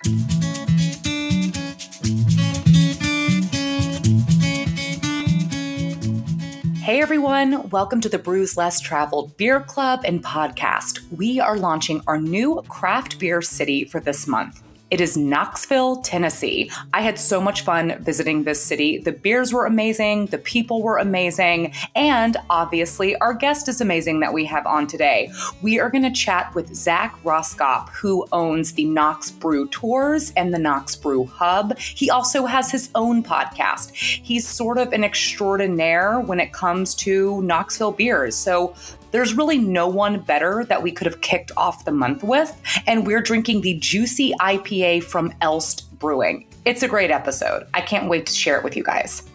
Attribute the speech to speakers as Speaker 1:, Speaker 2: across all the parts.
Speaker 1: Hey everyone, welcome to the Brews Less Traveled Beer Club and podcast. We are launching our new craft beer city for this month. It is Knoxville, Tennessee. I had so much fun visiting this city. The beers were amazing, the people were amazing, and obviously our guest is amazing that we have on today. We are going to chat with Zack Roskop, who owns the Knox Brew Tours and the Knox Brew Hub. He also has his own podcast. He's sort of an extraordinaire when it comes to Knoxville beers. So there's really no one better that we could have kicked off the month with, and we're drinking the Juicy IPA from Elst Brewing. It's a great episode. I can't wait to share it with you guys.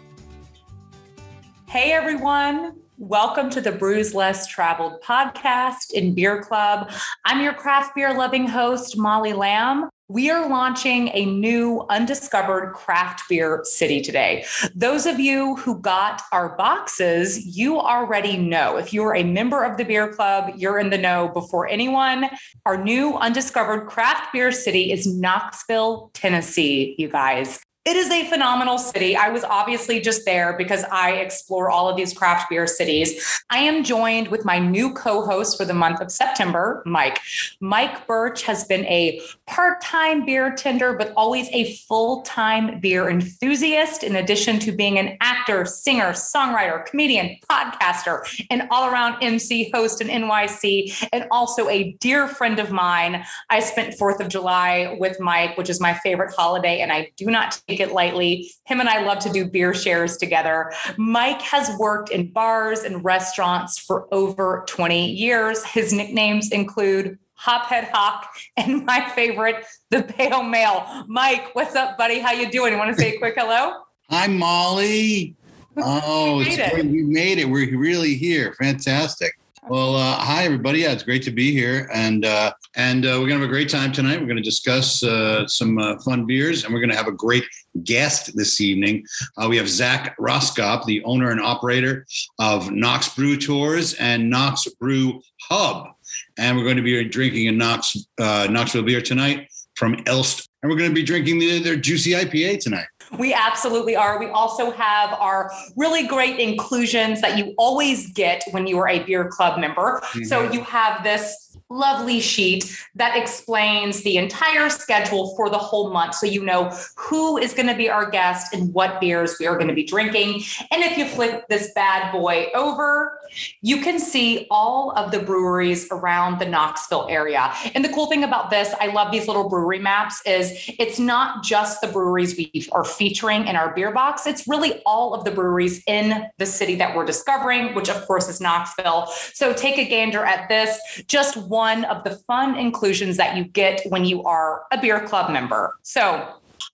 Speaker 1: Hey everyone, welcome to the Brews Less Traveled podcast in Beer Club. I'm your craft beer loving host, Molly Lamb. We are launching a new undiscovered craft beer city today. Those of you who got our boxes, you already know. If you're a member of the beer club, you're in the know before anyone. Our new undiscovered craft beer city is Knoxville, Tennessee, you guys. It is a phenomenal city. I was obviously just there because I explore all of these craft beer cities. I am joined with my new co-host for the month of September, Mike. Mike Birch has been a part-time beer tender, but always a full-time beer enthusiast, in addition to being an actor, singer, songwriter, comedian, podcaster, and all-around MC, host in NYC, and also a dear friend of mine. I spent 4th of July with Mike, which is my favorite holiday, and I do not take it lightly. Him and I love to do beer shares together. Mike has worked in bars and restaurants for over 20 years. His nicknames include Hophead Hawk and my favorite, the Pale Male. Mike, what's up, buddy? How you doing? You want to say a quick hello?
Speaker 2: Hi, Molly. Oh, it's great. We made it. We're really here. Fantastic. Well, hi, everybody. Yeah, it's great to be here. And we're going to have a great time tonight. We're going to discuss some fun beers, and we're going to have a great guest this evening. We have Zack Roskop, the owner and operator of Knox Brew Tours and Knox Brew Hub. And we're going to be drinking a Knoxville beer tonight from Elst. And we're going to be drinking their Juicy IPA tonight.
Speaker 1: We absolutely are. We also have our really great inclusions that you always get when you are a beer club member. Mm-hmm. So you have this lovely sheet that explains the entire schedule for the whole month. So you know who is going to be our guest and what beers we are going to be drinking. And if you flip this bad boy over, you can see all of the breweries around the Knoxville area. And the cool thing about this, I love these little brewery maps, is it's not just the breweries we are featuring in our beer box. It's really all of the breweries in the city that we're discovering, which of course is Knoxville. So take a gander at this. Just one of the fun inclusions that you get when you are a beer club member. So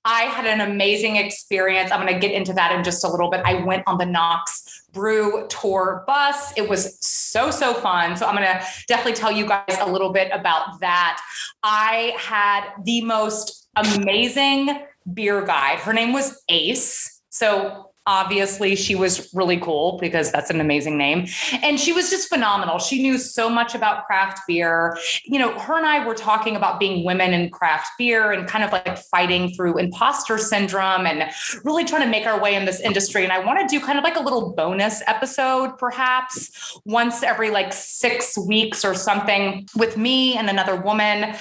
Speaker 1: I had an amazing experience. I'm going to get into that in just a little bit. I went on the Knox Brew Tour bus. It was so fun. So I'm going to definitely tell you guys a little bit about that. I had the most amazing beer guide. Her name was Ace. So obviously, she was really cool because that's an amazing name. And she was just phenomenal. She knew so much about craft beer. You know, her and I were talking about being women in craft beer and kind of like fighting through imposter syndrome and really trying to make our way in this industry. And I want to do kind of like a little bonus episode, perhaps once every like 6 weeks or something, with me and another woman,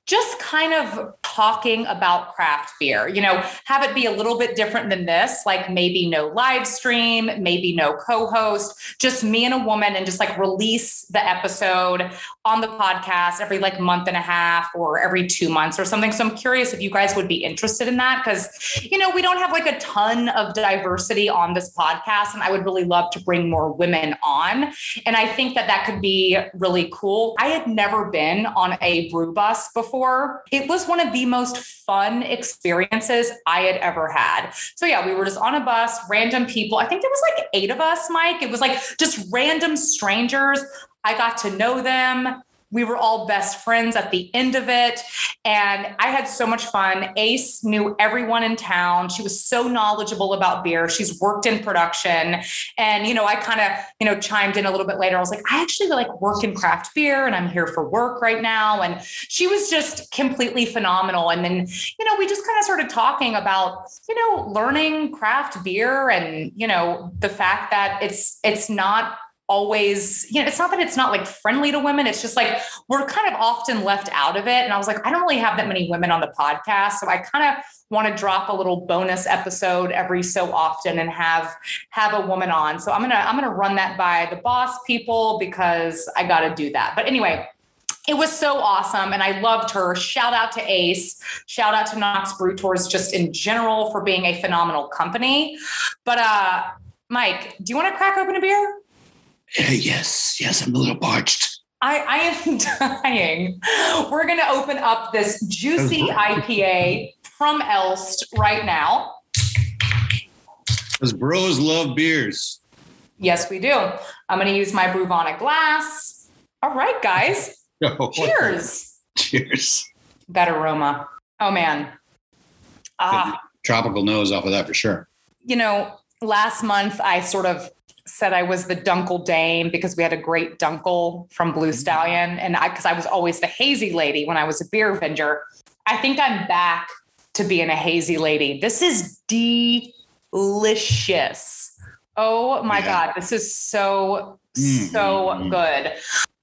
Speaker 1: just kind of talking about craft beer, you know, have it be a little bit different than this, like maybe no live stream, maybe no co-host, just me and a woman, and just like release the episode on the podcast every like month and a half or every 2 months or something. So I'm curious if you guys would be interested in that, because, you know, we don't have like a ton of diversity on this podcast, and I would really love to bring more women on. And I think that that could be really cool. I had never been on a brew bus before. It was one of the most fun experiences I had ever had. So yeah, we were just on a bus, random people. I think there was like 8 of us, Mike. It was like just random strangers. I got to know them. We were all best friends at the end of it. And I had so much fun. Ace knew everyone in town. She was so knowledgeable about beer. She's worked in production. And, I kind of, chimed in a little bit later. I was like, I actually work in craft beer and I'm here for work right now. And she was just completely phenomenal. And then, we just kind of started talking about, learning craft beer and, the fact that it's not always, it's not that it's not friendly to women. It's just we're kind of often left out of it. And I was like, I don't really have that many women on the podcast. So I kind of want to drop a little bonus episode every so often and have a woman on. So I'm going to run that by the boss people because I got to do that. But anyway, it was so awesome. And I loved her. Shout out to Ace. Shout out to Knox Brew Tours just in general for being a phenomenal company. But Mike, do you want to crack open a beer?
Speaker 2: Yes, I'm a little parched.
Speaker 1: I am dying. We're going to open up this juicy IPA from Elst right now.
Speaker 2: Because bros love beers.
Speaker 1: Yes, we do. I'm going to use my Brewvonic glass. All right, guys. Cheers.
Speaker 2: Cheers.
Speaker 1: That aroma. Oh, man.
Speaker 2: Tropical nose off of that for sure.
Speaker 1: Last month I sort of said I was the Dunkel Dame because we had a great Dunkel from Blue Stallion. And because I was always the hazy lady when I was a beer vendor. I think I'm back to being a hazy lady. This is delicious. Oh my God. This is so good.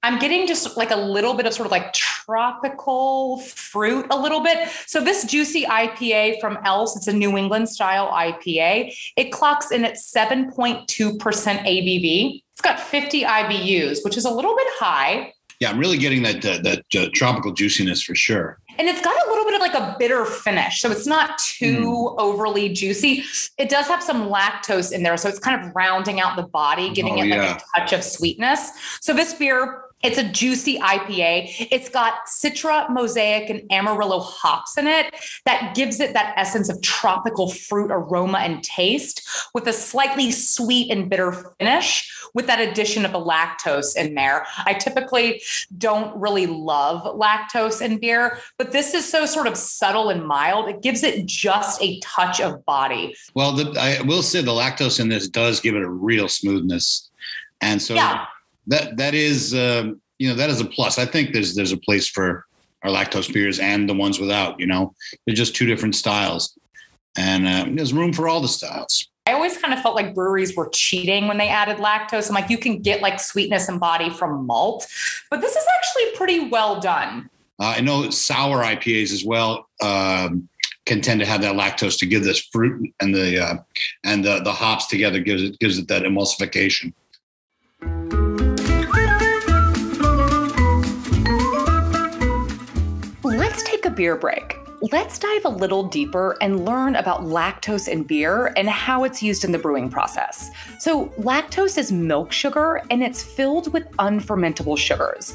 Speaker 1: I'm getting just a little bit of sort of tropical fruit a little bit. So this juicy IPA from Elst, it's a New England style IPA. It clocks in at 7.2% ABV. It's got 50 IBUs, which is a little bit high.
Speaker 2: Yeah, I'm really getting that tropical juiciness for sure.
Speaker 1: And it's got a little bit of a bitter finish. So it's not too overly juicy. It does have some lactose in there. So it's kind of rounding out the body, giving it a touch of sweetness. So this beer, it's a juicy IPA. It's got Citra, Mosaic, and Amarillo hops in it that gives it that essence of tropical fruit aroma and taste with a slightly sweet and bitter finish with that addition of the lactose in there. I typically don't really love lactose in beer, but this is so sort of subtle and mild. It gives it just a touch of body.
Speaker 2: Well, I will say the lactose in this does give it a real smoothness. And so that is, that is a plus. I think there's a place for our lactose beers and the ones without, they're just two different styles and there's room for all the styles.
Speaker 1: I always kind of felt like breweries were cheating when they added lactose. I'm like, you can get sweetness and body from malt, but this is actually pretty well done.
Speaker 2: I know sour IPAs as well can tend to have that lactose to give this fruit and the hops together gives it that emulsification.
Speaker 1: Let's take a beer break. Let's dive a little deeper and learn about lactose in beer and how it's used in the brewing process. So lactose is milk sugar and it's filled with unfermentable sugars.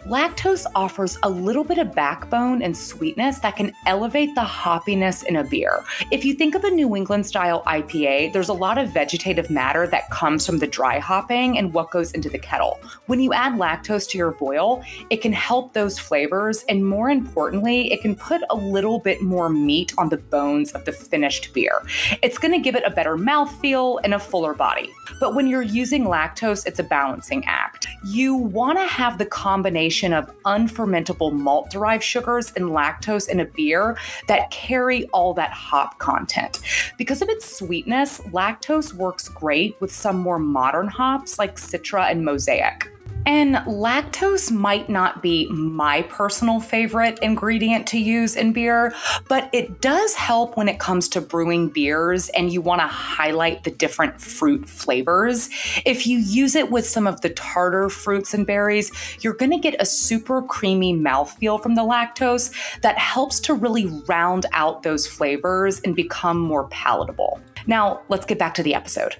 Speaker 1: Lactose offers a little bit of backbone and sweetness that can elevate the hoppiness in a beer. If you think of a New England style IPA, there's a lot of vegetative matter that comes from the dry hopping and what goes into the kettle. When you add lactose to your boil, it can help those flavors, and more importantly, it can put a little bit more meat on the bones of the finished beer. It's going to give it a better mouthfeel and a fuller body. But when you're using lactose, it's a balancing act. You want to have the combination of unfermentable malt-derived sugars and lactose in a beer that carry all that hop content. Because of its sweetness, lactose works great with some more modern hops like Citra and Mosaic. And lactose might not be my personal favorite ingredient to use in beer, but it does help when it comes to brewing beers and you want to highlight the different fruit flavors. If you use it with some of the tartar fruits and berries, you're going to get a super creamy mouthfeel from the lactose that helps to really round out those flavors and become more palatable. Now, let's get back to the episode.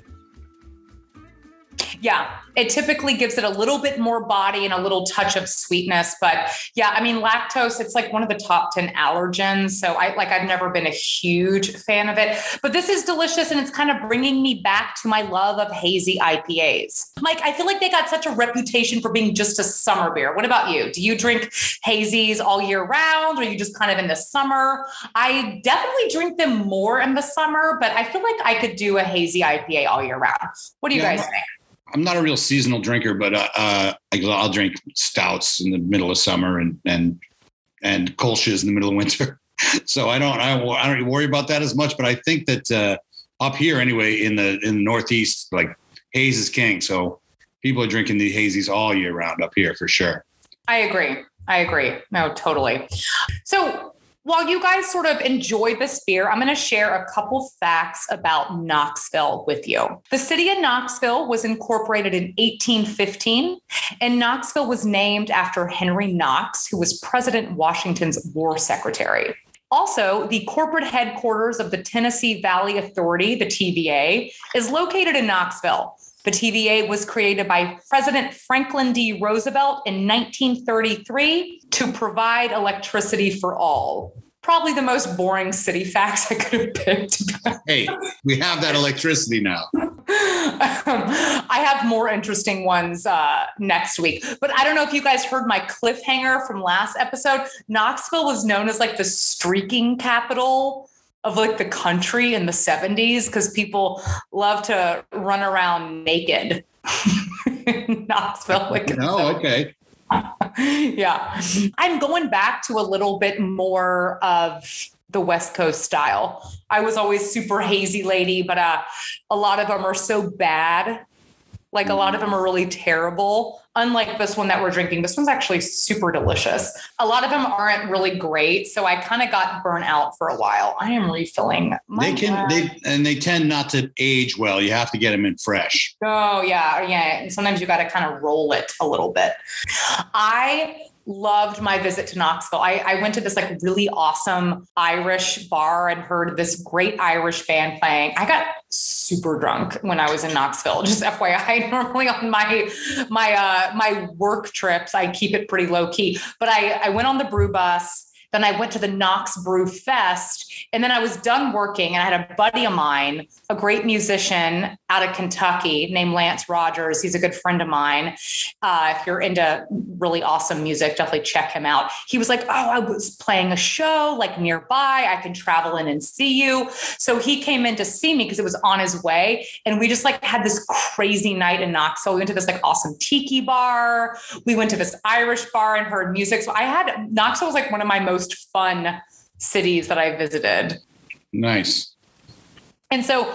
Speaker 1: Yeah, it typically gives it a little bit more body and a little touch of sweetness. But yeah, I mean, lactose, it's like one of the top 10 allergens. So I've never been a huge fan of it, but this is delicious. And it's kind of bringing me back to my love of hazy IPAs. Mike, I feel like they got such a reputation for being just a summer beer. What about you? Do you drink hazies all year round, or are you just kind of in the summer? I definitely drink them more in the summer, but I feel like I could do a hazy IPA all year round. What do you guys think?
Speaker 2: I'm not a real seasonal drinker, but I'll drink stouts in the middle of summer and Kolsch's in the middle of winter. So I don't worry about that as much. But I think that up here anyway in the Northeast, like haze is king. So people are drinking the hazies all year round up here for sure.
Speaker 1: I agree. No, totally. So while you guys sort of enjoy this beer, I'm going to share a couple facts about Knoxville with you. The city of Knoxville was incorporated in 1815, and Knoxville was named after Henry Knox, who was President Washington's war secretary. Also, the corporate headquarters of the Tennessee Valley Authority, the TVA, is located in Knoxville. The TVA was created by President Franklin D. Roosevelt in 1933 to provide electricity for all. Probably the most boring city facts I could have picked.
Speaker 2: Hey, we have that electricity now.
Speaker 1: I have more interesting ones next week. But I don't know if you guys heard my cliffhanger from last episode. Knoxville was known as like the streaking capital of like the country in the 70s because people love to run around naked in Knoxville.
Speaker 2: Okay.
Speaker 1: Yeah. I'm going back to a little bit more of the West Coast style. I was always super hazy lady, but a lot of them are so bad. Like a lot of them are really terrible. Unlike this one that we're drinking, this one's actually super delicious. A lot of them aren't really great. So I kind of got burnt out for a while. I am refilling.
Speaker 2: They tend not to age well. You have to get them in fresh.
Speaker 1: Oh yeah. Yeah. And sometimes you got to kind of roll it a little bit. I loved my visit to Knoxville. I went to this like really awesome Irish bar and heard this great Irish band playing. I got super drunk when I was in Knoxville. Just FYI, normally on my work trips, I keep it pretty low key, but I went on the brew bus. Then I went to the Knox Brew Fest, and then I was done working, and I had a buddy of mine, a great musician out of Kentucky named Lance Rogers. He's a good friend of mine. If you're into really awesome music, definitely check him out. He was like, oh, I was playing a show like nearby. I can travel in and see you. So he came in to see me because it was on his way. And we just like had this crazy night in Knoxville. We went to this like awesome tiki bar. We went to this Irish bar and heard music. So Knoxville was like one of my most fun cities that I visited.
Speaker 2: Nice.
Speaker 1: And so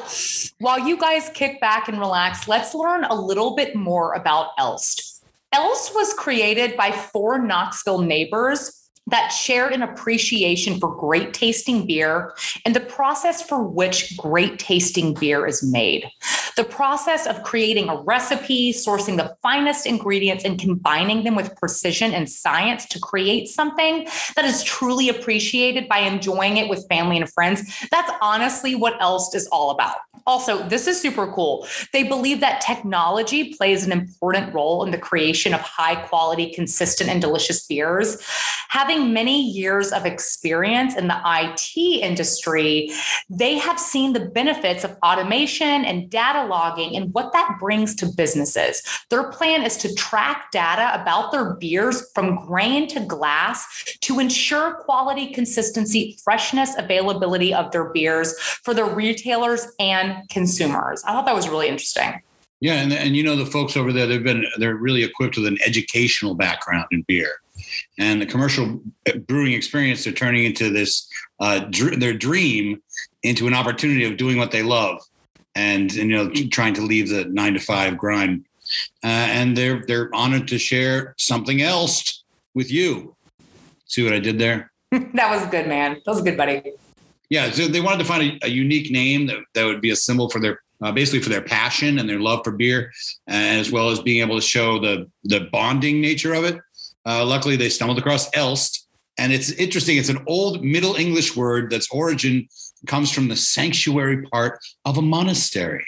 Speaker 1: while you guys kick back and relax, let's learn a little bit more about Elst. Elst was created by 4 Knoxville neighbors that shared an appreciation for great tasting beer and the process for which great tasting beer is made. The process of creating a recipe, sourcing the finest ingredients, and combining them with precision and science to create something that is truly appreciated by enjoying it with family and friends. That's honestly what Elst is all about. Also, this is super cool. They believe that technology plays an important role in the creation of high quality, consistent, and delicious beers. Having many years of experience in the IT industry, they have seen the benefits of automation and data logging and what that brings to businesses. Their plan is to track data about their beers from grain to glass to ensure quality, consistency, freshness, availability of their beers for the retailers and consumers. I thought that was really interesting.
Speaker 2: Yeah. And you know, the folks over there, they're really equipped with an educational background in beer. And the commercial brewing experience, they're turning into this, their dream into an opportunity of doing what they love and you know, trying to leave the 9-to-5 grind. And they're honored to share something else with you. See what I did there?
Speaker 1: That was good, man. That was good, buddy.
Speaker 2: Yeah. So they wanted to find a unique name that would be a symbol for their, basically for their passion and their love for beer, as well as being able to show the bonding nature of it. Luckily, they stumbled across Elst, and it's interesting. It's an old Middle English word that's origin comes from the sanctuary part of a monastery.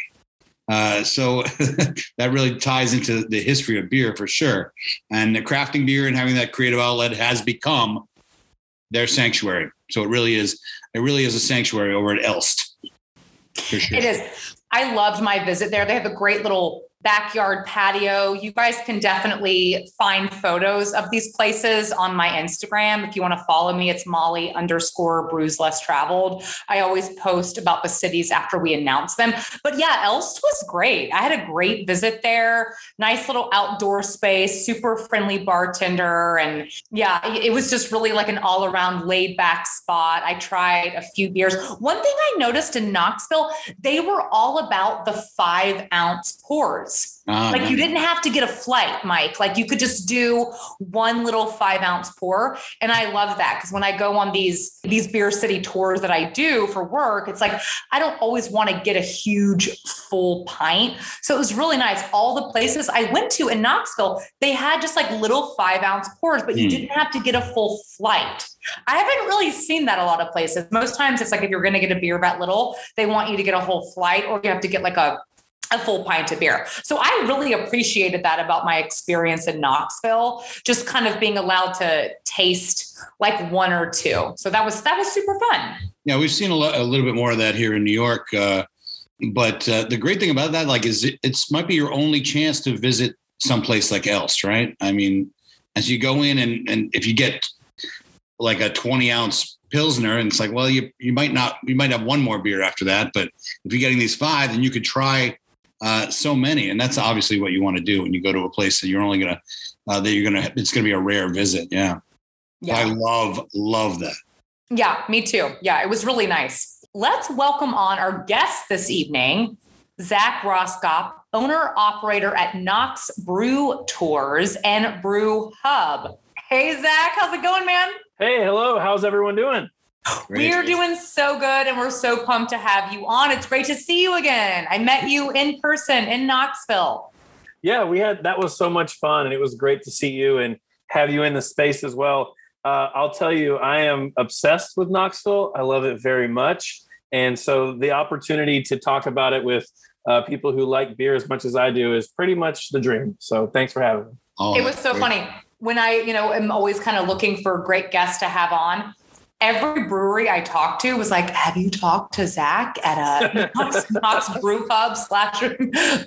Speaker 2: So that really ties into the history of beer for sure. And the crafting beer and having that creative outlet has become their sanctuary. So it really is a sanctuary over at Elst. For sure.
Speaker 1: It is. I loved my visit there. They have a great little backyard patio. You guys can definitely find photos of these places on my Instagram. If you want to follow me, it's Molly_Brews Less Traveled. I always post about the cities after we announce them. But yeah, Elst was great. I had a great visit there. Nice little outdoor space, super friendly bartender. And yeah, it was just really like an all around laid back spot. I tried a few beers. One thing I noticed in Knoxville, they were all about the 5-ounce pours. Like you didn't have to get a flight, Mike. Like you could just do one little 5-ounce pour. And I love that because when I go on these Beer City tours that I do for work, it's like, I don't always want to get a huge full pint. So it was really nice. All the places I went to in Knoxville, they had just like little 5-ounce pours, but you didn't have to get a full flight. I haven't really seen that a lot of places. Most times it's like, if you're going to get a beer that little, they want you to get a whole flight or you have to get like a full pint of beer. So I really appreciated that about my experience in Knoxville, just kind of being allowed to taste like one or two. So that was super fun.
Speaker 2: Yeah, we've seen a little bit more of that here in New York. But the great thing about that, like, is it might be your only chance to visit someplace like Elst, right? I mean, as you go in and if you get like a 20-ounce Pilsner and it's like, well, you might have one more beer after that. But if you're getting these 5, then you could try so many. And that's obviously what you want to do when you go to a place that you're only going to, it's going to be a rare visit. Yeah. I love that.
Speaker 1: Yeah, me too. Yeah, it was really nice. Let's welcome on our guest this evening, Zack Roskop, owner operator at Knox Brew Tours and Brew Hub. Hey, Zack, how's it going, man?
Speaker 3: Hey, hello. How's everyone doing?
Speaker 1: We are doing so good, and we're so pumped to have you on. It's great to see you again. I met you in person in Knoxville.
Speaker 3: Yeah, that was so much fun, and it was great to see you and have you in the space as well. I'll tell you, I am obsessed with Knoxville. I love it very much. And so the opportunity to talk about it with people who like beer as much as I do is pretty much the dream. So thanks for having me.
Speaker 1: It was so funny. When I, am always kind of looking for great guests to have on, every brewery I talked to was like, have you talked to Zack at a Knox Brew Hub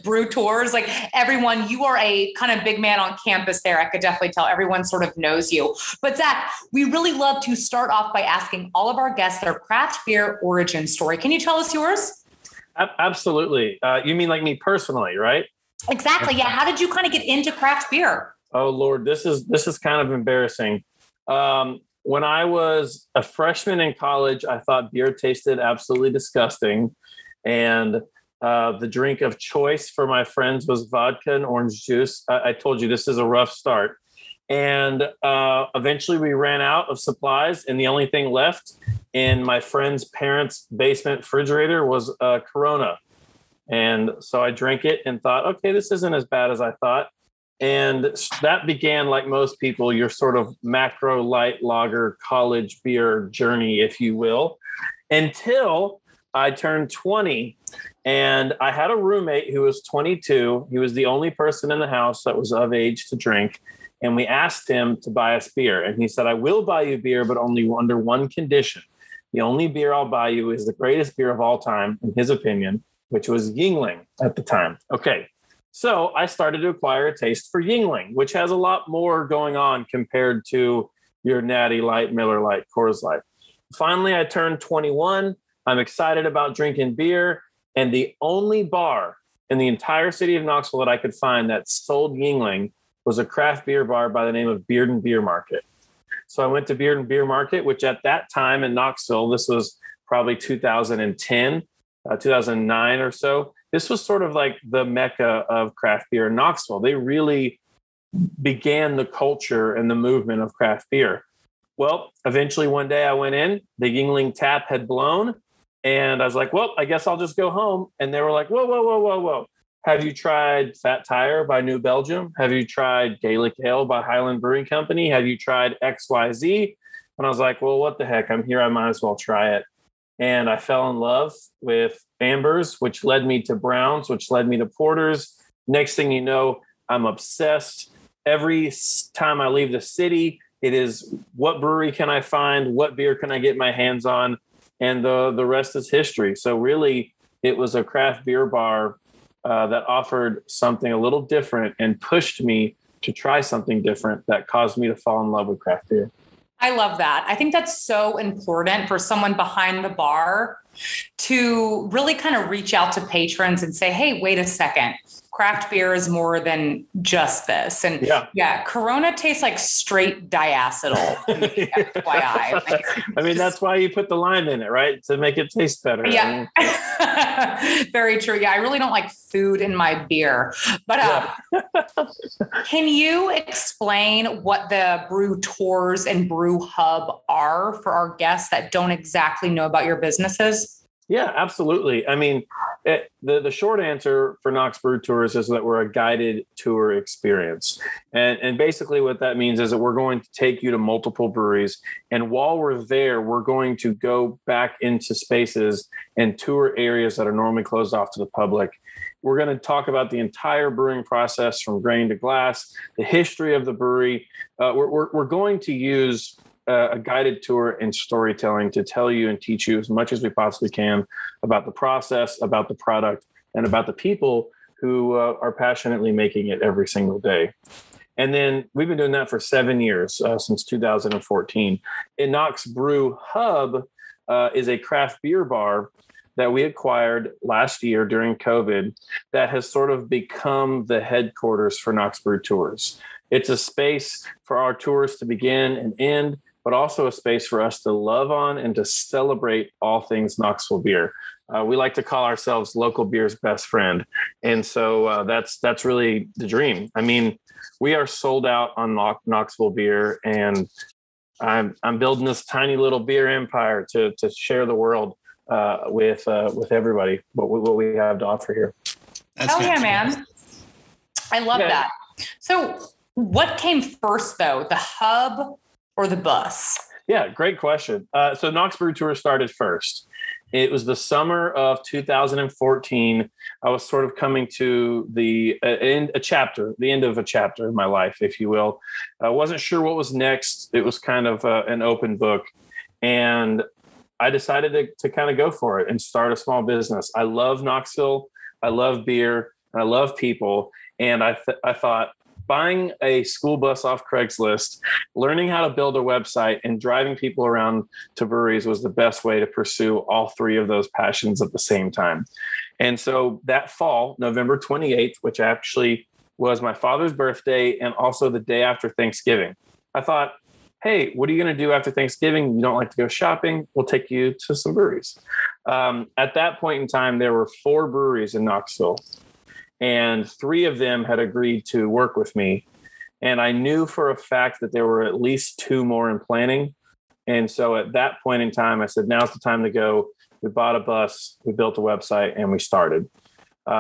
Speaker 1: / Brew Tours? Like everyone, you are a kind of big man on campus there. I could definitely tell everyone sort of knows you. But Zack, we really love to start off by asking all of our guests their craft beer origin story. Can you tell us yours?
Speaker 3: Absolutely. You mean like me personally, right?
Speaker 1: Exactly. Yeah. How did you kind of get into craft beer?
Speaker 3: Oh, Lord, this is kind of embarrassing. When I was a freshman in college, I thought beer tasted absolutely disgusting. And the drink of choice for my friends was vodka and orange juice. I told you this is a rough start. And eventually we ran out of supplies. And the only thing left in my friend's parents' basement refrigerator was Corona. And so I drank it and thought, okay, this isn't as bad as I thought. And that began, like most people, your sort of macro light lager college beer journey, if you will, until I turned 20. And I had a roommate who was 22. He was the only person in the house that was of age to drink. And we asked him to buy us beer. And he said, I will buy you beer, but only under one condition. The only beer I'll buy you is the greatest beer of all time, in his opinion, which was Yuengling at the time. Okay. So I started to acquire a taste for Yuengling, which has a lot more going on compared to your Natty Light, Miller Light, Coors Light. Finally, I turned 21. I'm excited about drinking beer. And the only bar in the entire city of Knoxville that I could find that sold Yuengling was a craft beer bar by the name of Beard & Beer Market. So I went to Beard & Beer Market, which at that time in Knoxville, this was probably 2010, 2009 or so. This was sort of like the mecca of craft beer in Knoxville. They really began the culture and the movement of craft beer. Well, eventually one day I went in, the Yuengling tap had blown, and I was like, well, I guess I'll just go home. And they were like, whoa. Have you tried Fat Tire by New Belgium? Have you tried Gaelic Ale by Highland Brewing Company? Have you tried XYZ? And I was like, well, what the heck? I'm here. I might as well try it. and I fell in love with ambers, which led me to browns, which led me to porters. Next thing you know, I'm obsessed. Every time I leave the city, it is what brewery can I find? What beer can I get my hands on? And the rest is history. So really, it was a craft beer bar that offered something a little different and pushed me to try something different that caused me to fall in love with craft beer.
Speaker 1: I love that. I think that's so important for someone behind the bar to really kind of reach out to patrons and say, hey, wait a second. Craft beer is more than just this. And yeah, Corona tastes like straight diacetyl. FYI.
Speaker 3: I mean, that's why you put the lime in it, right? To make it taste better.
Speaker 1: Yeah. Very true. Yeah. I really don't like food in my beer, but can you explain what the Brew Tours and Brew Hub are for our guests that don't exactly know about your businesses?
Speaker 3: Yeah, absolutely. I mean, the short answer for Knox Brew Tours is that we're a guided tour experience. And basically what that means is that we're going to take you to multiple breweries. And while we're there, we're going to go back into spaces and tour areas that are normally closed off to the public. We're going to talk about the entire brewing process from grain to glass, the history of the brewery. We're going to use a guided tour and storytelling to tell you and teach you as much as we possibly can about the process, about the product, and about the people who are passionately making it every single day. And then we've been doing that for 7 years, since 2014. And Knox Brew Hub is a craft beer bar that we acquired last year during COVID that has sort of become the headquarters for Knox Brew Tours. It's a space for our tours to begin and end, but also a space for us to love on and to celebrate all things Knoxville beer. We like to call ourselves local beer's best friend. And so that's really the dream. I mean, we are sold out on Knoxville beer, and I'm building this tiny little beer empire to share the world with everybody, what we have to offer here.
Speaker 1: Hell yeah, man. I love that. So what came first though, the hub or the bus?
Speaker 3: Yeah, great question. So Knox Brew Tour started first. It was the summer of 2014. I was sort of coming to the end of a chapter in my life, if you will. I wasn't sure what was next. It was kind of an open book. And I decided to kind of go for it and start a small business. I love Knoxville. I love beer. And I love people. And I thought, buying a school bus off Craigslist, learning how to build a website, and driving people around to breweries was the best way to pursue all three of those passions at the same time. And so that fall, November 28th, which actually was my father's birthday and also the day after Thanksgiving, I thought, hey, what are you going to do after Thanksgiving? You don't like to go shopping? We'll take you to some breweries. At that point in time, there were 4 breweries in Knoxville, and 3 of them had agreed to work with me. And I knew for a fact that there were at least 2 more in planning. And so at that point in time, I said, now's the time to go. We bought a bus, we built a website, and we started.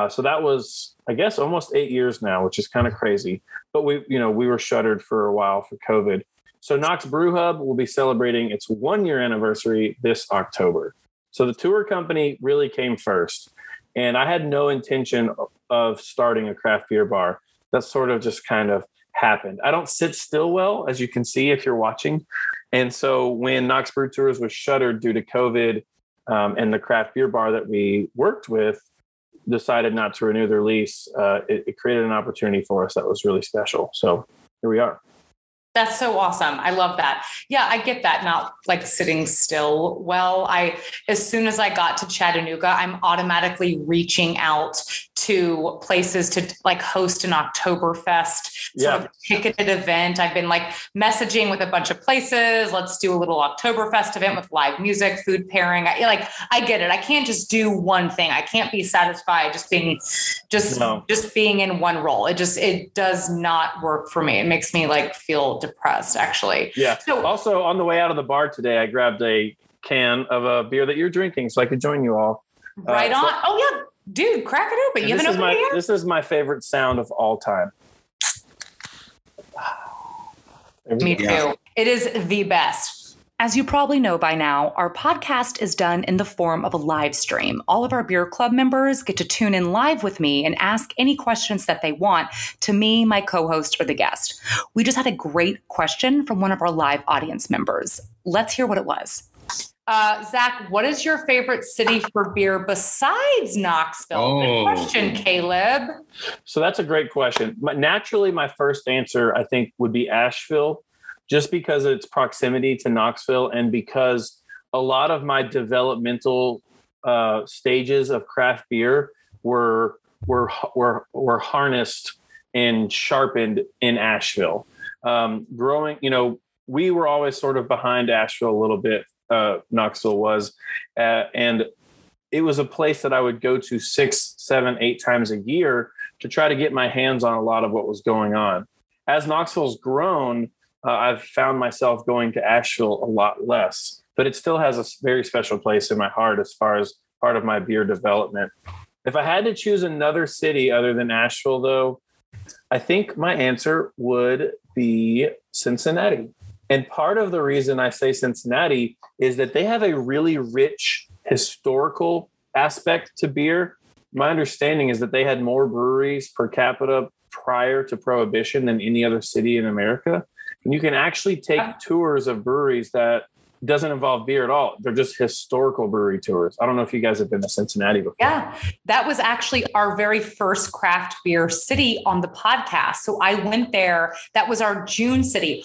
Speaker 3: So that was, I guess, almost 8 years now, which is kind of crazy. But we were shuttered for a while for COVID. So Knox Brew Hub will be celebrating its 1-year anniversary this October. So the tour company really came first. And I had no intention of starting a craft beer bar. That sort of just kind of happened. I don't sit still well, as you can see if you're watching. And so when Knox Brew Tours was shuttered due to COVID, and the craft beer bar that we worked with decided not to renew their lease, it created an opportunity for us that was really special. So here we are.
Speaker 1: That's so awesome. I love that. Yeah, I get that. Not like sitting still. Well, as soon as I got to Chattanooga, I'm automatically reaching out to places to like host an Oktoberfest sort of ticketed event. I've been like messaging with a bunch of places. Let's do a little Oktoberfest event with live music, food pairing. I get it. I can't just do one thing. I can't be satisfied just being in one role. It does not work for me. It makes me like feel depressed, actually.
Speaker 3: Yeah. So also on the way out of the bar today, I grabbed a can of a beer that you're drinking so I could join you all.
Speaker 1: Right on. Oh yeah, dude, crack it open. You haven't opened it yet?
Speaker 3: This is my favorite sound of all time.
Speaker 1: Me too. It is the best. As you probably know by now, our podcast is done in the form of a live stream. All of our beer club members get to tune in live with me and ask any questions that they want to me, my co-host, or the guest. We just had a great question from one of our live audience members. Let's hear what it was. Zach, what is your favorite city for beer besides Knoxville? Good question, Caleb.
Speaker 3: So that's a great question. Naturally, my first answer, I think, would be Asheville, just because of its proximity to Knoxville and because a lot of my developmental stages of craft beer were harnessed and sharpened in Asheville. Growing, we were always sort of behind Asheville a little bit. Knoxville was, and it was a place that I would go to 6, 7, 8 times a year to try to get my hands on a lot of what was going on. As Knoxville's grown, I've found myself going to Asheville a lot less, but it still has a very special place in my heart as far as part of my beer development. If I had to choose another city other than Asheville, though, I think my answer would be Cincinnati. And part of the reason I say Cincinnati is that they have a really rich historical aspect to beer. My understanding is that they had more breweries per capita prior to Prohibition than any other city in America. And you can actually take tours of breweries that doesn't involve beer at all. They're just historical brewery tours. I don't know if you guys have been to Cincinnati before.
Speaker 1: Yeah, that was actually our very first craft beer city on the podcast. So I went there. That was our June city.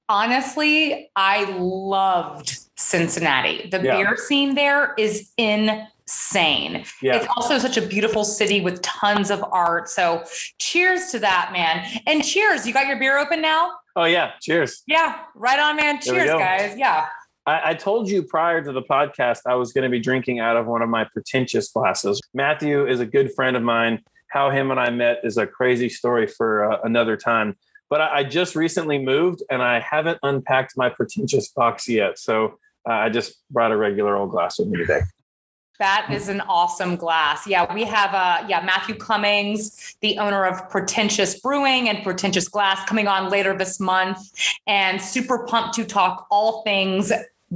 Speaker 1: Honestly, I loved Cincinnati. The beer scene there is insane. Yeah. It's also such a beautiful city with tons of art. So cheers to that, man. And cheers. You got your beer open now?
Speaker 3: Oh, yeah. Cheers.
Speaker 1: Yeah. Right on, man. Cheers, guys. Yeah.
Speaker 3: I told you prior to the podcast, I was going to be drinking out of one of my pretentious glasses. Matthew is a good friend of mine. How him and I met is a crazy story for another time. But I just recently moved and I haven't unpacked my pretentious box yet. So I just brought a regular old glass with me today.
Speaker 1: That is an awesome glass. Yeah, we have Matthew Cummings, the owner of Pretentious Brewing and Pretentious Glass, coming on later this month, and super pumped to talk all things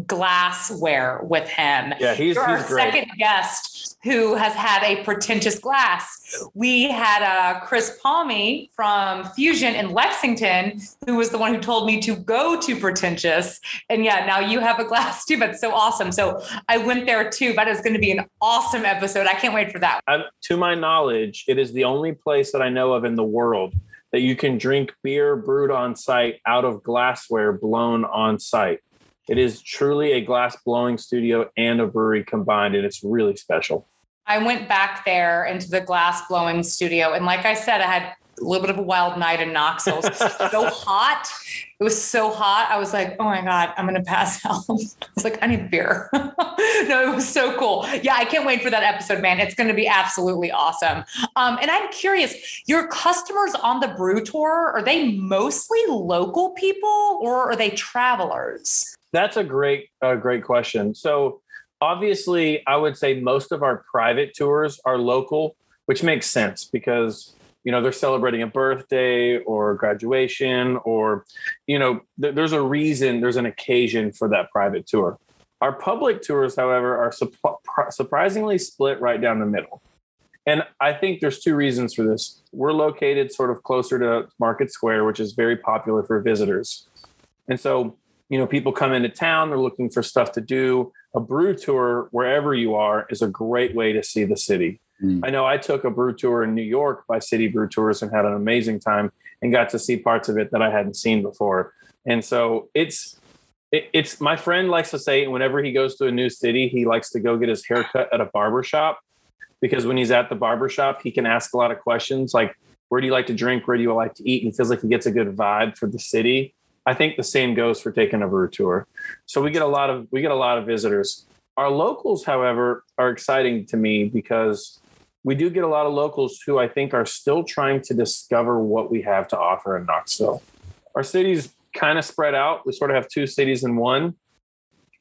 Speaker 1: glassware with him.
Speaker 3: Yeah, he's
Speaker 1: our
Speaker 3: great.
Speaker 1: Second guest who has had a pretentious glass. We had Chris Palmy from Fusion in Lexington, who was the one who told me to go to Pretentious. And yeah, now you have a glass too, but so awesome. So I went there too, but it's going to be an awesome episode. I can't wait for that.
Speaker 3: To my knowledge, it is the only place that I know of in the world that you can drink beer brewed on site out of glassware blown on site. It is truly a glass blowing studio and a brewery combined, and it's really special.
Speaker 1: I went back there into the glass blowing studio. And like I said, I had a little bit of a wild night in Knoxville. It was so hot. It was so hot. I was like, oh my God, I'm going to pass out. I was like, I need beer. No, it was so cool. Yeah, I can't wait for that episode, man. It's going to be absolutely awesome. And I'm curious, your customers on the brew tour, are they mostly local people or are they travelers?
Speaker 3: That's a great question. So obviously, I would say most of our private tours are local, which makes sense because, they're celebrating a birthday or graduation or, there's a reason, there's an occasion for that private tour. Our public tours, however, are surprisingly split right down the middle. And I think there's 2 reasons for this. We're located sort of closer to Market Square, which is very popular for visitors. And so, people come into town, they're looking for stuff to do. A brew tour, wherever you are, is a great way to see the city. I know I took a brew tour in New York by City Brew Tours and had an amazing time and got to see parts of it that I hadn't seen before. And so it's my friend likes to say whenever he goes to a new city, he likes to go get his haircut at a barber shop, because when he's at the barber shop, he can ask a lot of questions like, where do you like to drink? Where do you like to eat? And he feels like he gets a good vibe for the city. I think the same goes for taking a brew tour. So we get a lot of visitors. Our locals, however, are exciting to me because we do get a lot of locals who I think are still trying to discover what we have to offer in Knoxville. Our city's kind of spread out. We sort of have 2 cities in one.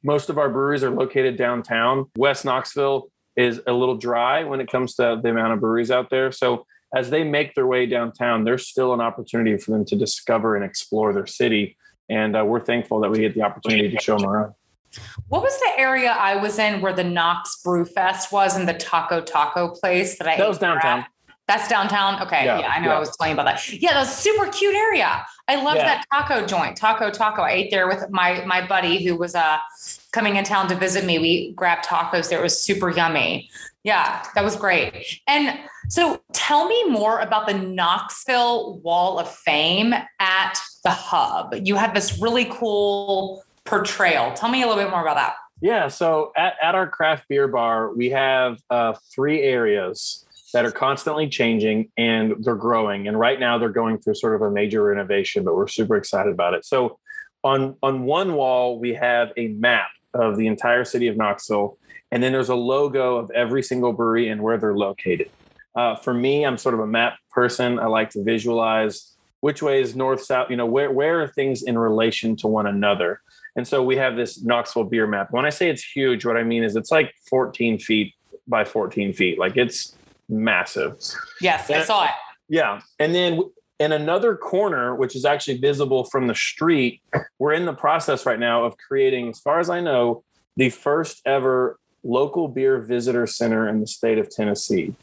Speaker 3: Most of our breweries are located downtown. West Knoxville is a little dry when it comes to the amount of breweries out there. So as they make their way downtown, there's still an opportunity for them to discover and explore their city. And we're thankful that we get the opportunity to show them around.
Speaker 1: What was the area I was in where the Knox Brew Fest was in the taco place that
Speaker 3: was downtown.
Speaker 1: That's downtown. Okay. Yeah, I know. I was telling you about that. Yeah, that was a super cute area. I loved that taco joint. Taco. I ate there with my buddy who was coming in town to visit me. We grabbed tacos there. It was super yummy. Yeah, that was great. And so tell me more about the Knoxville Wall of Fame at the Hub. You had this really cool portrayal. Tell me a little bit more about that.
Speaker 3: Yeah. So at our craft beer bar, we have 3 areas that are constantly changing and they're growing. And right now they're going through sort of a major renovation, but we're super excited about it. So on one wall, we have a map of the entire city of Knoxville. And then there's a logo of every single brewery and where they're located. For me, I'm sort of a map person. I like to visualize which way is north, south, where are things in relation to one another. And so we have this Knoxville Beer Map. When I say it's huge, what I mean is it's like 14 feet by 14 feet. Like it's massive.
Speaker 1: Yes, I saw it.
Speaker 3: Yeah. And then in another corner, which is actually visible from the street, we're in the process right now of creating, as far as I know, the first ever local beer visitor center in the state of Tennessee.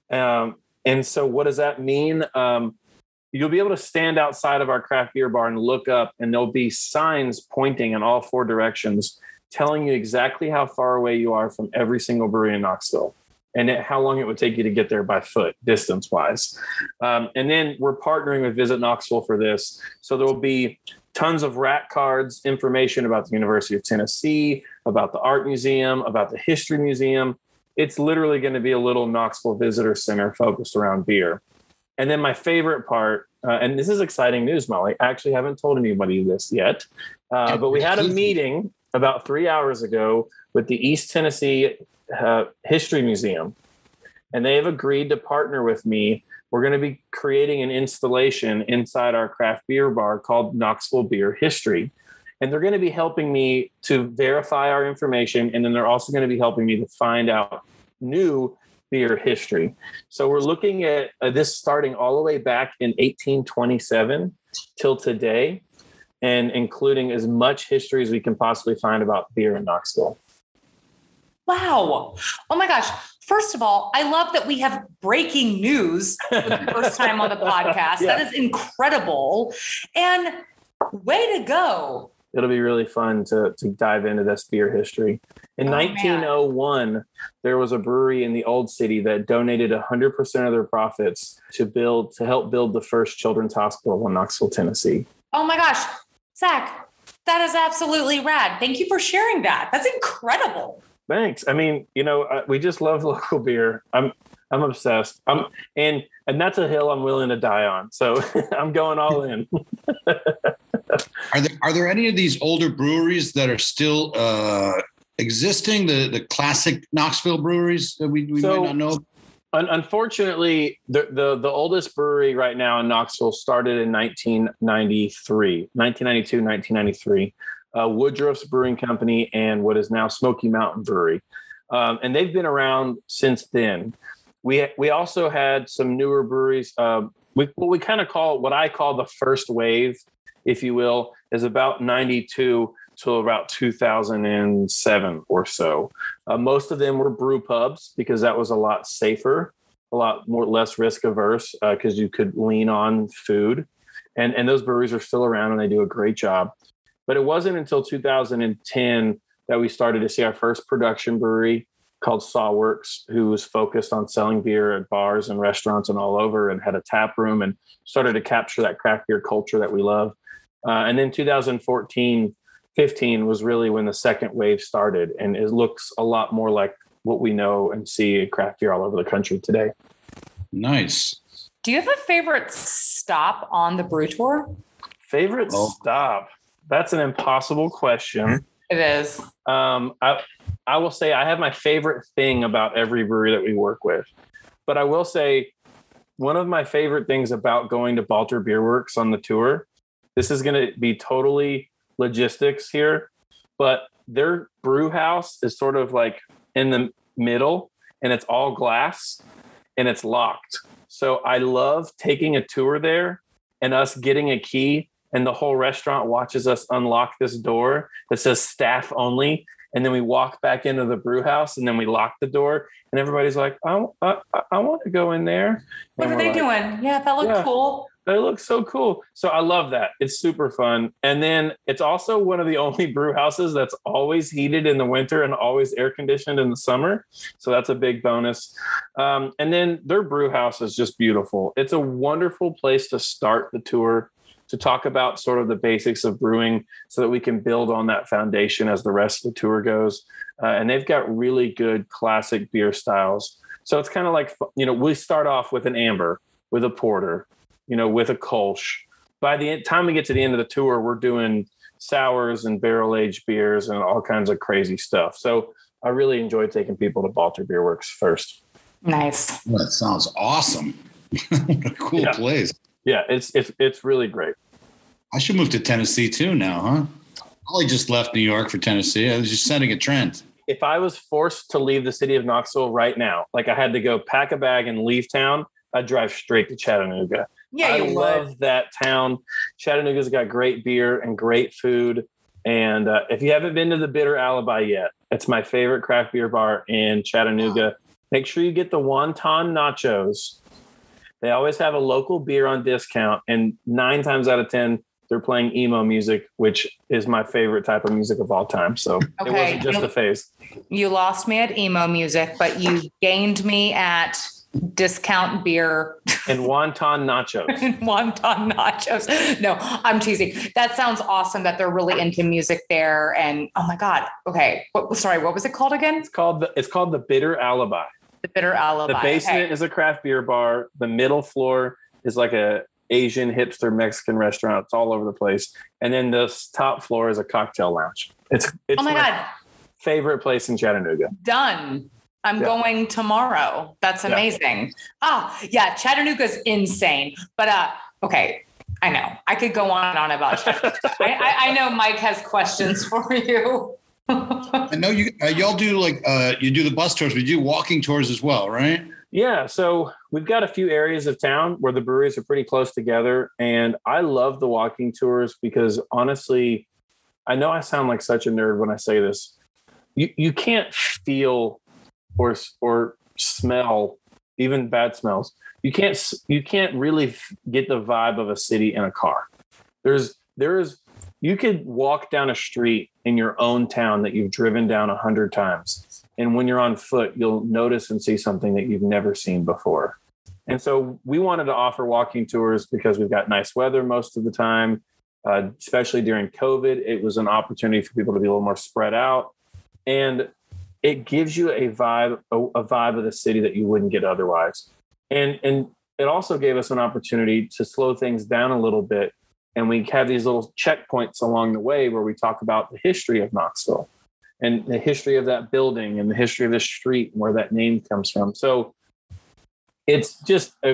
Speaker 3: And so what does that mean? You'll be able to stand outside of our craft beer bar and look up, and there'll be signs pointing in all 4 directions, telling you exactly how far away you are from every single brewery in Knoxville and how long it would take you to get there by foot, distance-wise. And then we're partnering with Visit Knoxville for this. So there will be tons of rack cards, information about the University of Tennessee, about the Art Museum, about the History Museum. It's literally going to be a little Knoxville Visitor Center focused around beer. And then my favorite part, and this is exciting news, Molly. I actually haven't told anybody this yet, but we had a meeting about 3 hours ago with the East Tennessee History Museum, and they have agreed to partner with me. We're going to be creating an installation inside our craft beer bar called Knoxville Beer History. And they're going to be helping me to verify our information. And then they're also going to be helping me to find out new beer history. So we're looking at this starting all the way back in 1827 till today, and including as much history as we can possibly find about beer in Knoxville.
Speaker 1: Wow. Oh my gosh. First of all, I love that we have breaking news for the first time on the podcast. Yeah. That is incredible. And way to go.
Speaker 3: It'll be really fun to dive into this beer history. In 1901, there was a brewery in the Old City that donated 100% of their profits to help build the first children's hospital in Knoxville, Tennessee.
Speaker 1: Oh my gosh, Zach, that is absolutely rad. Thank you for sharing that. That's incredible.
Speaker 3: Thanks. I mean, we just love local beer. I'm obsessed. And that's a hill I'm willing to die on. So I'm going all in.
Speaker 2: Are there any of these older breweries that are still existing? The classic Knoxville breweries that we might not know?
Speaker 3: Unfortunately, the oldest brewery right now in Knoxville started in 1993. Woodruff's Brewing Company and what is now Smoky Mountain Brewery. And they've been around since then. We also had some newer breweries. We kind of call what I call the first wave, if you will, is about 92 till about 2007 or so. Most of them were brew pubs because that was a lot safer, a lot less risk averse because you could lean on food. And those breweries are still around and they do a great job. But it wasn't until 2010 that we started to see our first production brewery called Sawworks, who was focused on selling beer at bars and restaurants and all over and had a tap room and started to capture that craft beer culture that we love. And then 2014, 15 was really when the second wave started. And it looks a lot more like what we know and see in craft beer all over the country today.
Speaker 2: Nice.
Speaker 1: Do you have a favorite stop on the brew tour?
Speaker 3: Favorite stop? That's an impossible question.
Speaker 1: It is.
Speaker 3: I will say I have my favorite thing about every brewery that we work with. But I will say one of my favorite things about going to Balter Beer Works on the tour, this is going to be totally logistics here, but their brew house is sort of like in the middle and it's all glass and it's locked. So I love taking a tour there and us getting a key and the whole restaurant watches us unlock this door that says staff only. And then we walk back into the brew house, and then we lock the door, and everybody's like, I want to go in there.
Speaker 1: What are they doing? Yeah, that looked cool.
Speaker 3: They look so cool. So I love that. It's super fun. And then it's also one of the only brew houses that's always heated in the winter and always air conditioned in the summer. So that's a big bonus. And then their brew house is just beautiful. It's a wonderful place to start the tour, to talk about sort of the basics of brewing so that we can build on that foundation as the rest of the tour goes. And they've got really good classic beer styles. So it's kind of like, we start off with an amber, with a porter, with a Kolsch. By the time we get to the end of the tour, we're doing sours and barrel-aged beers and all kinds of crazy stuff. So I really enjoy taking people to Balter Beer Works first.
Speaker 1: Nice.
Speaker 2: That sounds awesome. What a cool place.
Speaker 3: Yeah, it's really great.
Speaker 2: I should move to Tennessee too now, huh? I just left New York for Tennessee. I was just setting a trend.
Speaker 3: If I was forced to leave the city of Knoxville right now, like I had to go pack a bag and leave town, I'd drive straight to Chattanooga.
Speaker 1: Yeah,
Speaker 3: I love that town. Chattanooga's got great beer and great food. And if you haven't been to the Bitter Alibi yet, it's my favorite craft beer bar in Chattanooga. Make sure you get the wonton nachos. They always have a local beer on discount. And 9 times out of 10, they're playing emo music, which is my favorite type of music of all time. So It wasn't just a phase.
Speaker 1: You lost me at emo music, but you gained me at discount beer
Speaker 3: and wonton nachos.
Speaker 1: Wonton nachos. No, I'm teasing. That sounds awesome that they're really into music there. And oh my God. Okay. What was it called again?
Speaker 3: It's called the Bitter Alibi.
Speaker 1: The Bitter Alibi.
Speaker 3: The basement is a craft beer bar. The middle floor is like a Asian hipster Mexican restaurant. It's all over the place. And then this top floor is a cocktail lounge. It's
Speaker 1: oh my God.
Speaker 3: Favorite place in Chattanooga.
Speaker 1: Done. I'm going tomorrow. That's amazing. Yeah. Chattanooga's insane. But okay. I know. I could go on and on about Chattanooga. I know Mike has questions for you.
Speaker 2: I know y'all do you do the bus tours, but you do walking tours as well, right?
Speaker 3: Yeah. So we've got a few areas of town where the breweries are pretty close together. And I love the walking tours because honestly, I know I sound like such a nerd when I say this. You can't feel or smell, even bad smells. You can't really get the vibe of a city in a car. You could walk down a street in your own town that you've driven down 100 times. And when you're on foot, you'll notice and see something that you've never seen before. And so we wanted to offer walking tours because we've got nice weather most of the time, especially during COVID. It was an opportunity for people to be a little more spread out. And it gives you a vibe of the city that you wouldn't get otherwise. And it also gave us an opportunity to slow things down a little bit. And we have these little checkpoints along the way where we talk about the history of Knoxville and the history of that building and the history of the street and where that name comes from. So it's just a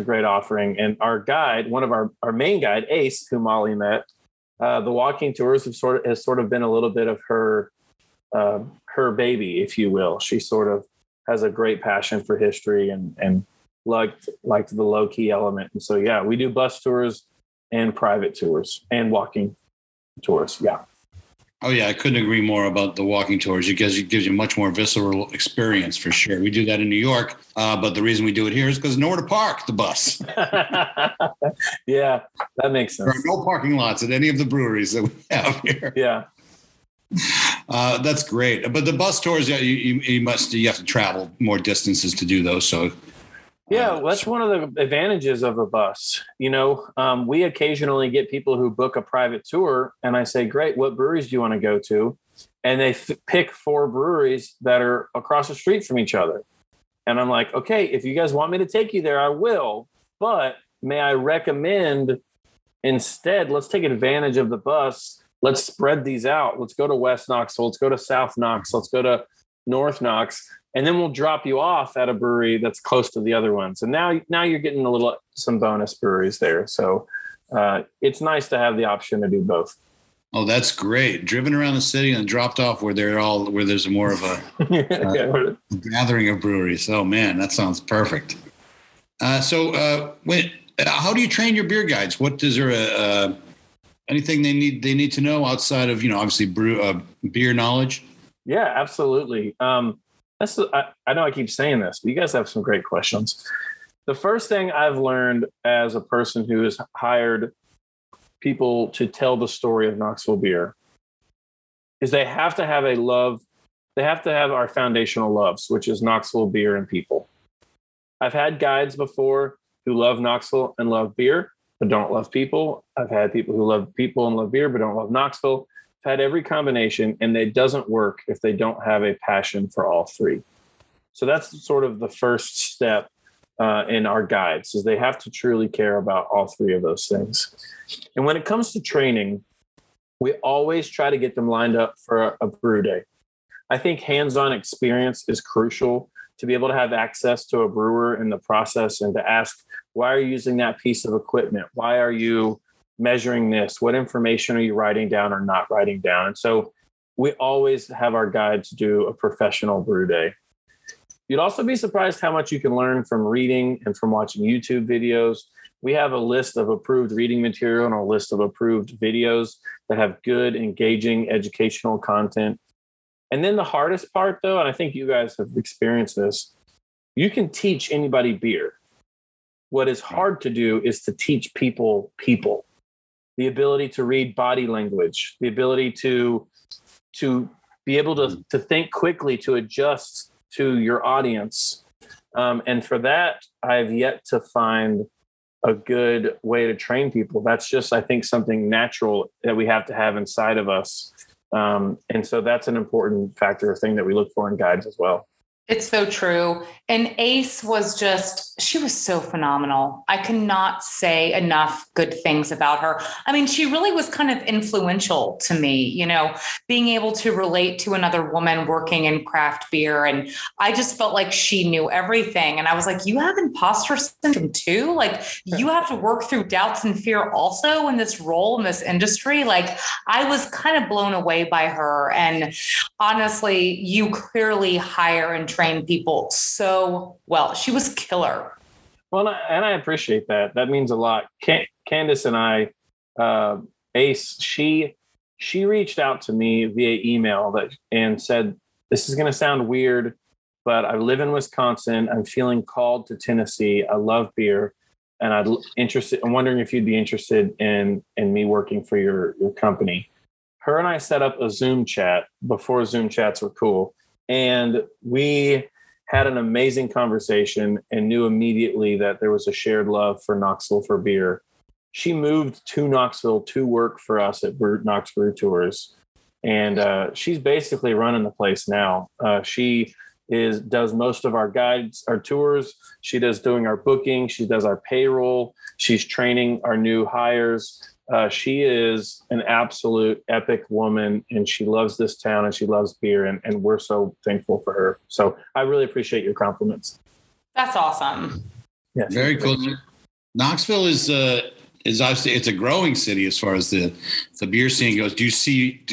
Speaker 3: great offering. And our guide, one of our main guide, Ace, who Molly met, the walking tours has sort of been a little bit of her baby, if you will. She sort of has a great passion for history and liked the low key element. And so, yeah, we do bus tours and private tours and walking tours. Yeah.
Speaker 2: Oh yeah. I couldn't agree more about the walking tours. It gives you much more visceral experience for sure. We do that in New York. But the reason we do it here is because nowhere to park the bus.
Speaker 3: Yeah, that makes sense.
Speaker 2: There are no parking lots at any of the breweries that we have here.
Speaker 3: Yeah.
Speaker 2: That's great. But the bus tours, you have to travel more distances to do those. So
Speaker 3: yeah, that's one of the advantages of a bus. We occasionally get people who book a private tour and I say, great, what breweries do you want to go to? And they pick 4 breweries that are across the street from each other. And I'm like, okay, if you guys want me to take you there, I will. But may I recommend instead, let's take advantage of the bus. Let's spread these out. Let's go to West Knoxville. Let's go to South Knox. Let's go to North Knox. And then we'll drop you off at a brewery that's close to the other ones. And now you're getting some bonus breweries there. So it's nice to have the option to do both.
Speaker 2: Oh, that's great. Driven around the city and dropped off where there's more of a gathering of breweries. Oh man, that sounds perfect. So when how do you train your beer guides? What is there anything they need to know outside of, obviously beer knowledge?
Speaker 3: Yeah, absolutely. I know I keep saying this, but you guys have some great questions. The first thing I've learned as a person who has hired people to tell the story of Knoxville beer is they have to have they have to have our foundational loves, which is Knoxville beer and people. I've had guides before who love Knoxville and love beer, but don't love people. I've had people who love people and love beer, but don't love Knoxville. I've had every combination, and it doesn't work if they don't have a passion for all three. So that's sort of the first step in our guides, is they have to truly care about all three of those things. And when it comes to training, we always try to get them lined up for a brew day. I think hands-on experience is crucial to be able to have access to a brewer in the process and to ask, why are you using that piece of equipment? Why are you measuring this? What information are you writing down or not writing down? And so we always have our guides do a professional brew day. You'd also be surprised how much you can learn from reading and from watching YouTube videos. We have a list of approved reading material and a list of approved videos that have good, engaging, educational content. And then the hardest part, though, and I think you guys have experienced this, you can teach anybody beer. What is hard to do is to teach people. The ability to read body language, the ability to be able to think quickly, to adjust to your audience. And for that, I've yet to find a good way to train people. That's just, I think, something natural that we have to have inside of us. And so that's an important factor, thing that we look for in guides as well.
Speaker 1: It's so true. And Ace she was so phenomenal. I cannot say enough good things about her. I mean, she really was kind of influential to me, being able to relate to another woman working in craft beer. And I just felt like she knew everything. And I was like, you have imposter syndrome too? Like, you have to work through doubts and fear also in this role in this industry. Like, I was kind of blown away by her. And honestly, you clearly hire and train people so well. She was killer.
Speaker 3: Well, and I appreciate that. That means a lot. Candace and I, Ace, she reached out to me via email and said, this is going to sound weird, but I live in Wisconsin. I'm feeling called to Tennessee. I love beer, and I'm wondering if you'd be interested in me working for your company. Her and I set up a Zoom chat before Zoom chats were cool. And we had an amazing conversation and knew immediately that there was a shared love for Knoxville for beer. She moved to Knoxville to work for us at Knox Brew Tours. And she's basically running the place now. She does most of our guides, our tours. She does doing our booking. She does our payroll. She's training our new hires. She is an absolute epic woman, and she loves this town and she loves beer, and we're so thankful for her. So I really appreciate your compliments.
Speaker 1: That's awesome.
Speaker 2: Yeah, very cool. Knoxville is obviously, it's a growing city as far as the beer scene goes. Do you see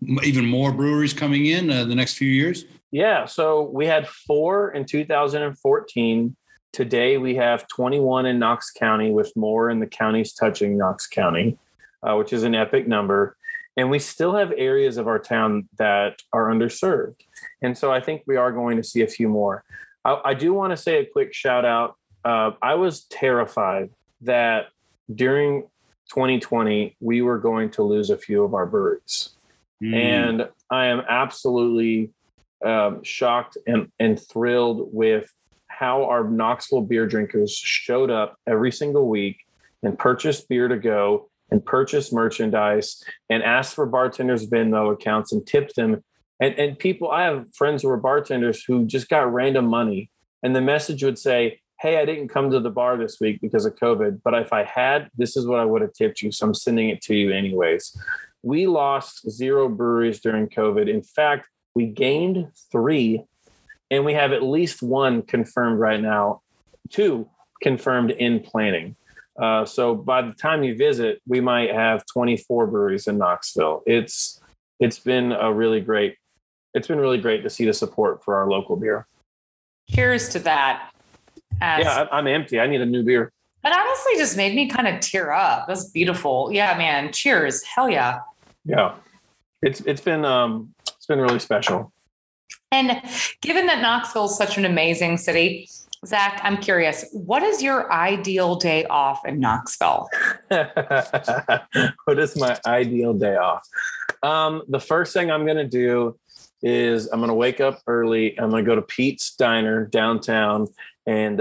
Speaker 2: even more breweries coming in the next few years?
Speaker 3: Yeah. So we had 4 in 2014. Today, we have 21 in Knox County, with more in the counties touching Knox County, which is an epic number. And we still have areas of our town that are underserved. And so I think we are going to see a few more. I do want to say a quick shout out. I was terrified that during 2020, we were going to lose a few of our breweries. And I am absolutely shocked and thrilled with how our Knoxville beer drinkers showed up every single week and purchased beer to go and purchased merchandise and asked for bartenders' Venmo accounts and tipped them. And people, I have friends who are bartenders who just got random money. And the message would say, hey, I didn't come to the bar this week because of COVID, but if I had, this is what I would have tipped you. So I'm sending it to you anyways. We lost 0 breweries during COVID. In fact, we gained 3. And we have at least 1 confirmed right now, 2 confirmed in planning. So by the time you visit, we might have 24 breweries in Knoxville. It's been really great to see the support for our local beer.
Speaker 1: Cheers to that.
Speaker 3: Yeah, I'm empty. I need a new beer.
Speaker 1: That honestly just made me kind of tear up. That's beautiful. Yeah, man. Cheers. Hell yeah.
Speaker 3: Yeah. It's been really special.
Speaker 1: And given that Knoxville is such an amazing city, Zack, I'm curious, what is your ideal day off in Knoxville?
Speaker 3: What is my ideal day off? The first thing I'm going to do is I'm going to wake up early. I'm going to go to Pete's Diner downtown and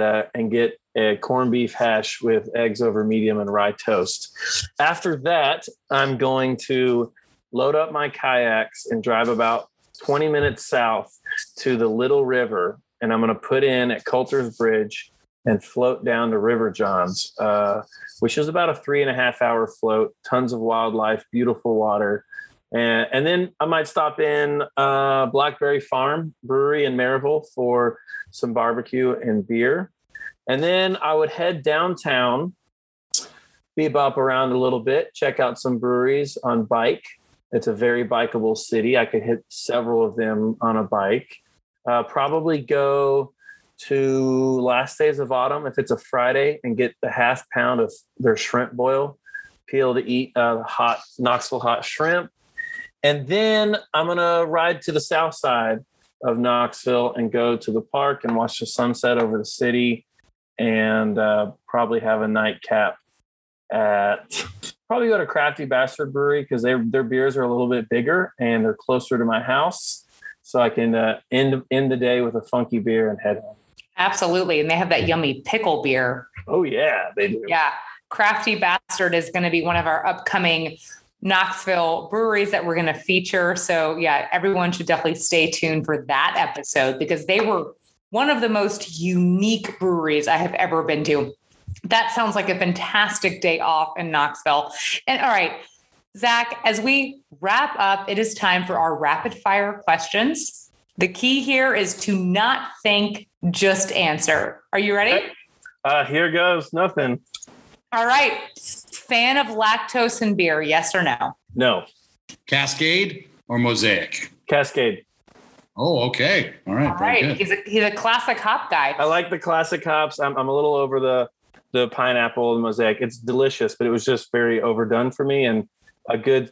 Speaker 3: get a corned beef hash with eggs over medium and rye toast. After that, I'm going to load up my kayaks and drive about 20 minutes south to the Little River. And I'm going to put in at Coulter's Bridge and float down to River John's, which is about a 3.5 hour float, tons of wildlife, beautiful water. And then I might stop in Blackberry Farm Brewery in Maryville for some barbecue and beer. And then I would head downtown, bebop around a little bit, check out some breweries on bike. It's a very bikeable city. I could hit several of them on a bike. Probably go to Last Days of Autumn if it's a Friday and get the half pound of their shrimp boil, peel to eat hot Knoxville hot shrimp. And then I'm going to ride to the south side of Knoxville and go to the park and watch the sunset over the city and probably have a nightcap at probably go to Crafty Bastard Brewery because their beers are a little bit bigger and they're closer to my house. So I can end the day with a funky beer and head home.
Speaker 1: Absolutely. And they have that yummy pickle beer.
Speaker 3: Oh, yeah, they do.
Speaker 1: Yeah. Crafty Bastard is going to be one of our upcoming Knoxville breweries that we're going to feature. So yeah, everyone should definitely stay tuned for that episode because they were one of the most unique breweries I have ever been to. That sounds like a fantastic day off in Knoxville. And all right, Zack, as we wrap up, it is time for our rapid fire questions. The key here is to not think, just answer. Are you ready?
Speaker 3: Here goes nothing.
Speaker 1: All right. Fan of lactose in beer, yes or no?
Speaker 3: No.
Speaker 2: Cascade or Mosaic?
Speaker 3: Cascade.
Speaker 2: Oh, okay. All right.
Speaker 1: All right. He's a classic hop guy.
Speaker 3: I like the classic hops. I'm a little over the pineapple and Mosaic. It's delicious, but it was just very overdone for me. And a good,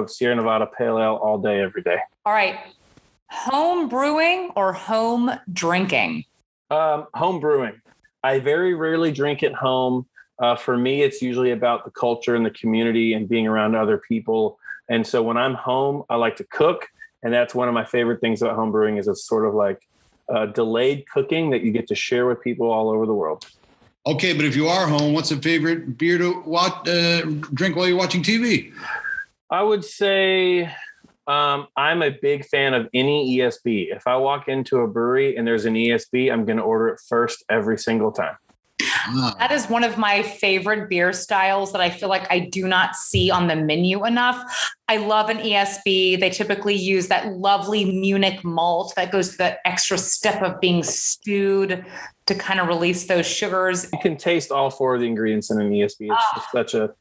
Speaker 3: Sierra Nevada Pale Ale all day, every day.
Speaker 1: All right. Home brewing or home drinking?
Speaker 3: Home brewing. I very rarely drink at home. For me, it's usually about the culture and the community and being around other people. And so when I'm home, I like to cook. And that's one of my favorite things about home brewing is it's sort of like delayed cooking that you get to share with people all over the world.
Speaker 2: Okay, but if you are home, what's a favorite beer to drink while you're watching TV?
Speaker 3: I would say I'm a big fan of any ESB. If I walk into a brewery and there's an ESB, I'm going to order it first every single time.
Speaker 1: That is one of my favorite beer styles that I feel like I do not see on the menu enough. I love an ESB. They typically use that lovely Munich malt that goes to that extra step of being stewed to kind of release those sugars.
Speaker 3: You can taste all four of the ingredients in an ESB. It's just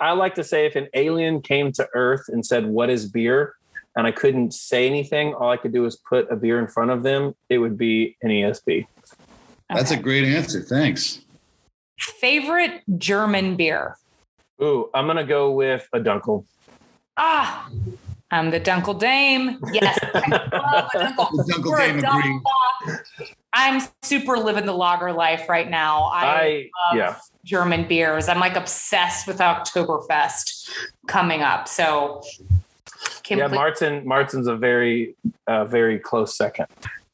Speaker 3: I like to say if an alien came to Earth and said, "What is beer?" and I couldn't say anything, all I could do is put a beer in front of them, it would be an ESB.
Speaker 2: That's a great answer. Thanks.
Speaker 1: Favorite German beer?
Speaker 3: Ooh, I'm going to go with a Dunkel.
Speaker 1: I'm the Dunkel Dame. Yes. I love a Dunkel.
Speaker 2: The Dunkel Dame agrees.
Speaker 1: I'm super living the lager life right now. I love German beers. I'm like obsessed with Oktoberfest coming up. So
Speaker 3: Martin's a very, very close second.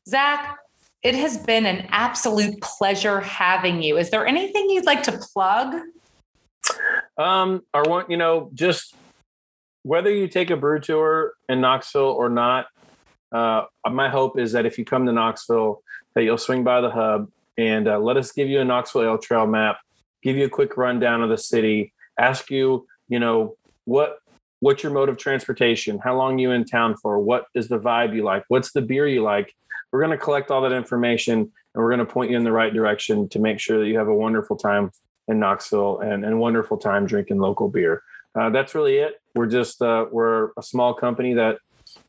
Speaker 1: Zack, it has been an absolute pleasure having you. Is there anything you'd like to plug? Just whether you take a brew tour in Knoxville or not, my hope is that if you come to Knoxville, that you'll swing by the hub and let us give you a Knoxville Ale Trail map, give you a quick rundown of the city, ask you, what's your mode of transportation? How long are you in town for? What is the vibe you like? What's the beer you like? We're going to collect all that information and we're going to point you in the right direction to make sure that you have a wonderful time in Knoxville and a wonderful time drinking local beer. That's really it. We're just, we're a small company that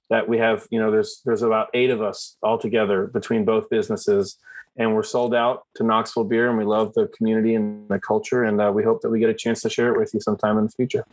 Speaker 3: that we have, there's about 8 of us all together between both businesses, and we're sold out to Knoxville beer, and we love the community and the culture. And we hope that we get a chance to share it with you sometime in the future.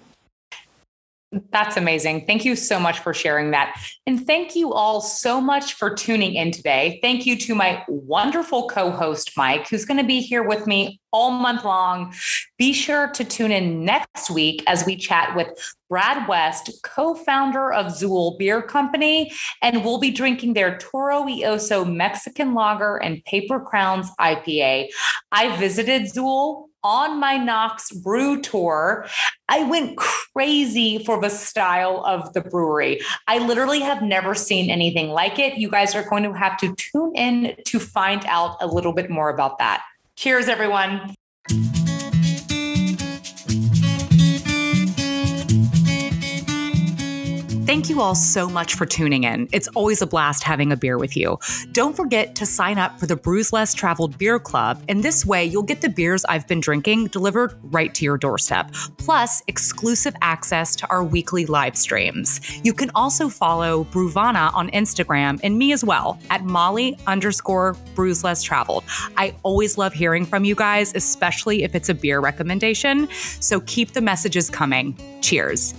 Speaker 1: That's amazing. Thank you so much for sharing that. And thank you all so much for tuning in today. Thank you to my wonderful co-host, Mike, who's going to be here with me all month long. Be sure to tune in next week as we chat with Brad West, co-founder of Zool Beer Company, and we'll be drinking their Toro y Oso Mexican Lager and Paper Crowns IPA. I visited Zool on my Knox Brew Tour. I went crazy for the style of the brewery. I literally have never seen anything like it. You guys are going to have to tune in to find out a little bit more about that. Cheers, everyone. Thank you all so much for tuning in. It's always a blast having a beer with you. Don't forget to sign up for the Brews Less Traveled Beer Club. And this way, you'll get the beers I've been drinking delivered right to your doorstep, plus exclusive access to our weekly live streams. You can also follow Bruvana on Instagram and me as well at Molly_Brews Less Traveled. I always love hearing from you guys, especially if it's a beer recommendation. So keep the messages coming. Cheers.